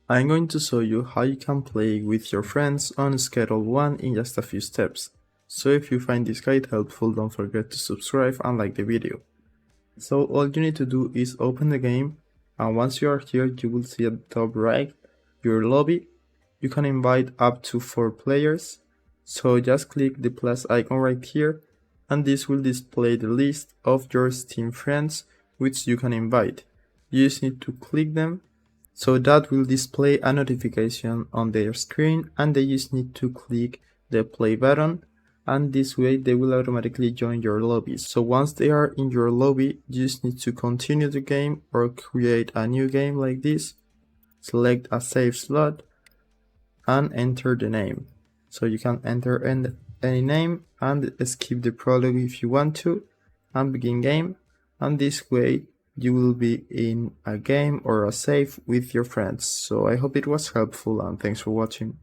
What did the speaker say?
I'm going to show you how you can play with your friends on Schedule 1 in just a few steps. So if you find this guide helpful, don't forget to subscribe and like the video. So all you need to do is open the game, and once you are here you will see at the top right your lobby. You can invite up to 4 players, so just click the plus icon right here and this will display the list of your Steam friends which you can invite. You just need to click them, so that will display a notification on their screen and they just need to click the play button, and this way they will automatically join your lobby. So once they are in your lobby, you just need to continue the game or create a new game like this, select a save slot and enter the name. So you can enter any name and skip the prologue if you want to and begin game, and this way you will be in a game or a save with your friends. So I hope it was helpful and thanks for watching.